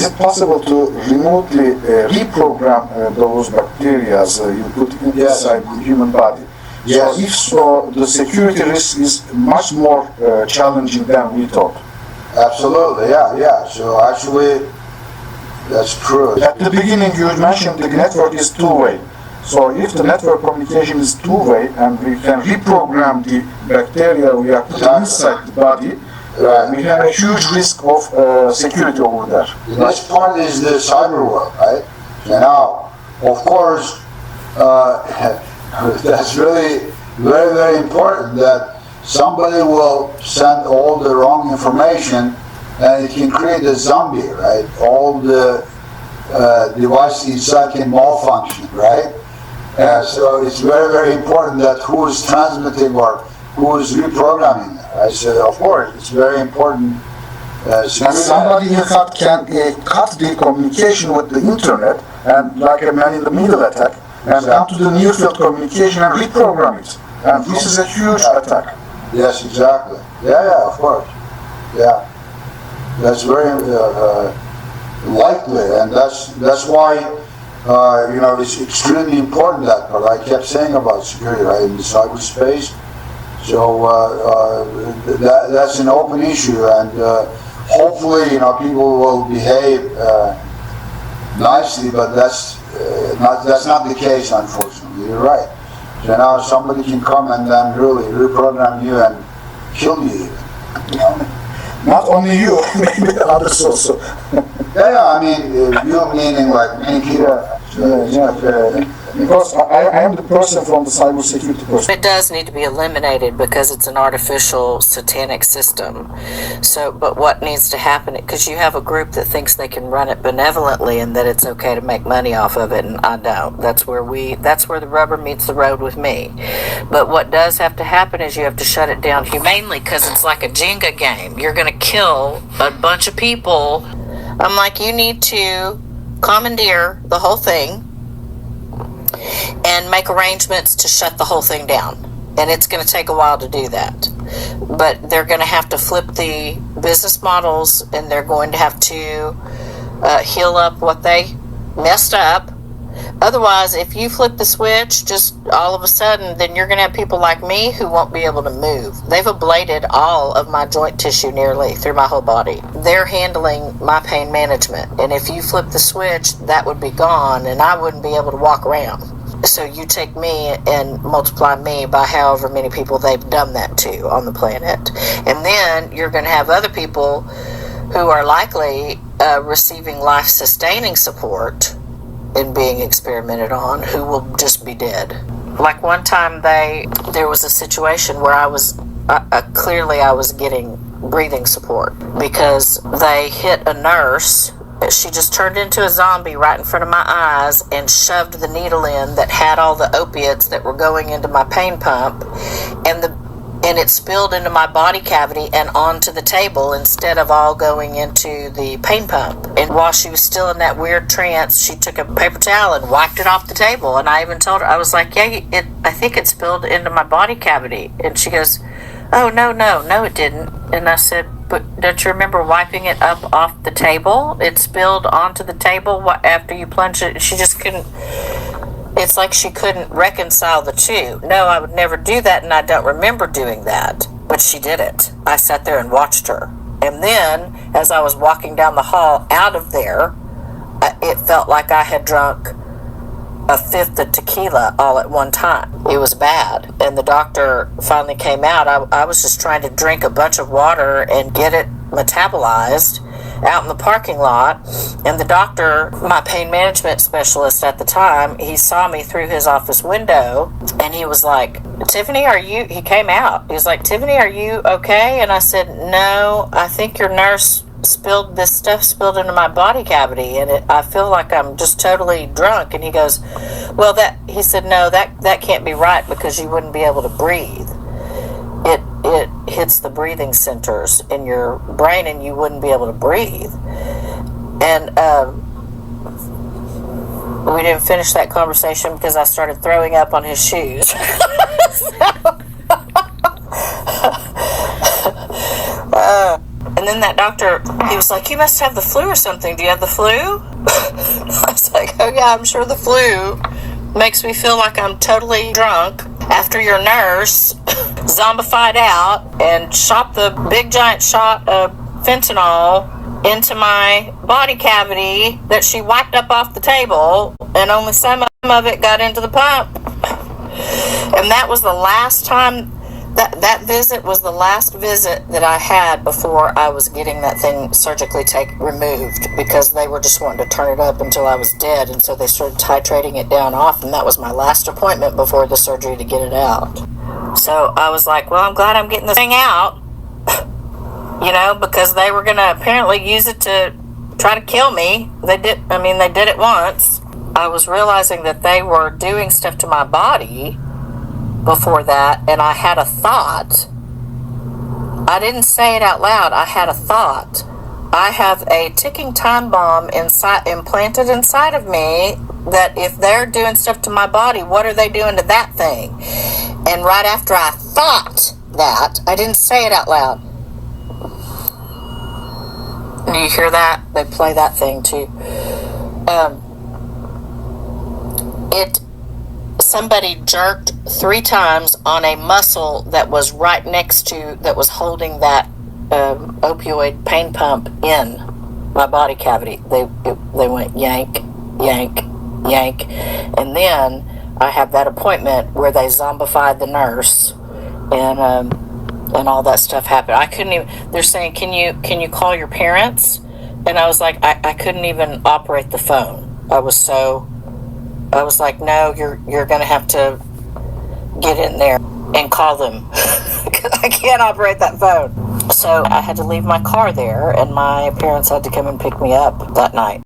it possible to remotely reprogram those bacteria you put inside the human body? Yes. So if so, the security risk is much more challenging than we thought. Absolutely, yeah. So actually, that's true. At the beginning, you mentioned the network is two-way. So if the network communication is two-way and we can reprogram the bacteria we are putting inside the body, we have a huge risk of security over there. The next part is the cyber world, right? And now, of course, that's really very, very important that somebody will send all the wrong information and it can create a zombie, right? All the devices inside can malfunction, right? So it's very, very important that who is transmitting or who is reprogramming that. I said, of course, it's very important. And somebody in fact can cut the communication with the internet and like a man in the middle attack and come to the near field communication and reprogram it. And this is a huge attack. Yes, exactly. Yeah, of course. Yeah. That's very likely, and that's why it's extremely important that part. I kept saying about security, right, in the cyberspace. So that's an open issue, and hopefully, people will behave nicely. But that's not the case, unfortunately. You're right. So now somebody can come and then really reprogram you and kill you. Not only you, maybe others also. I mean, you meaning like many people. Because I am the person from the cybersecurity person. It does need to be eliminated because it's an artificial satanic system. So, but what needs to happen, because you have a group that thinks they can run it benevolently and that it's okay to make money off of it, and I don't. That's where the rubber meets the road with me. But what does have to happen is you have to shut it down humanely, because it's like a Jenga game. You're going to kill a bunch of people. I'm like, you need to commandeer the whole thing and make arrangements to shut the whole thing down. And it's going to take a while to do that. But they're going to have to flip the business models, and they're going to have to heal up what they messed up. Otherwise, if you flip the switch just all of a sudden, then you're going to have people like me who won't be able to move. They've ablated all of my joint tissue nearly through my whole body. They're handling my pain management. And if you flip the switch, that would be gone and I wouldn't be able to walk around. So you take me and multiply me by however many people they've done that to on the planet. And then you're going to have other people who are likely receiving life-sustaining support and being experimented on, who will just be dead. Like one time there was a situation where I was getting breathing support because they hit a nurse. She just turned into a zombie right in front of my eyes and shoved the needle in that had all the opiates that were going into my pain pump, and it spilled into my body cavity and onto the table instead of all going into the pain pump. And while she was still in that weird trance, she took a paper towel and wiped it off the table. And I even told her, I was like, I think it spilled into my body cavity. And she goes, oh, no, it didn't. And I said, but don't you remember wiping it up off the table? It spilled onto the table after you plunged it. She just couldn't. It's like she couldn't reconcile the two. No, I would never do that, and I don't remember doing that. But she did it. I sat there and watched her. And then, as I was walking down the hall out of there, it felt like I had drunk a fifth of tequila all at one time. It was bad. And the doctor finally came out. I was just trying to drink a bunch of water and get it metabolized out in the parking lot, and the doctor, my pain management specialist at the time, he saw me through his office window, and he was like, Tiffany, he came out. He was like, Tiffany, are you okay? And I said, no, I think your nurse spilled into my body cavity, and I feel like I'm just totally drunk. And he goes, well, he said, no, that can't be right, because you wouldn't be able to breathe. It hits the breathing centers in your brain and you wouldn't be able to breathe. And we didn't finish that conversation because I started throwing up on his shoes. And then that doctor, he was like, you must have the flu or something. Do you have the flu? I was like, oh yeah, I'm sure the flu makes me feel like I'm totally drunk after your nurse zombified out and shot the big giant shot of fentanyl into my body cavity that she wiped up off the table, and only some of it got into the pump. And that was the last time, that visit was the last visit that I had before I was getting that thing surgically removed, because they were just wanting to turn it up until I was dead, and so they started titrating it down off, and that was my last appointment before the surgery to get it out. So I was like, well, I'm glad I'm getting the thing out, because they were going to apparently use it to try to kill me. They did it once. I was realizing that they were doing stuff to my body before that, and I had a thought. I didn't say it out loud. I had a thought. I have a ticking time bomb implanted inside of me, that if they're doing stuff to my body, what are they doing to that thing? And right after I thought that, I didn't say it out loud. Do you hear that? They play that thing too. Somebody jerked 3 times on a muscle that was right next to, that was holding that opioid pain pump in my body cavity. They went yank, yank, yank, and then I have that appointment where they zombified the nurse, and all that stuff happened. I couldn't even. They're saying, can you call your parents? And I was like, I couldn't even operate the phone. I was like, no, you're gonna have to get in there and call them, because I can't operate that phone. So I had to leave my car there, and my parents had to come and pick me up that night.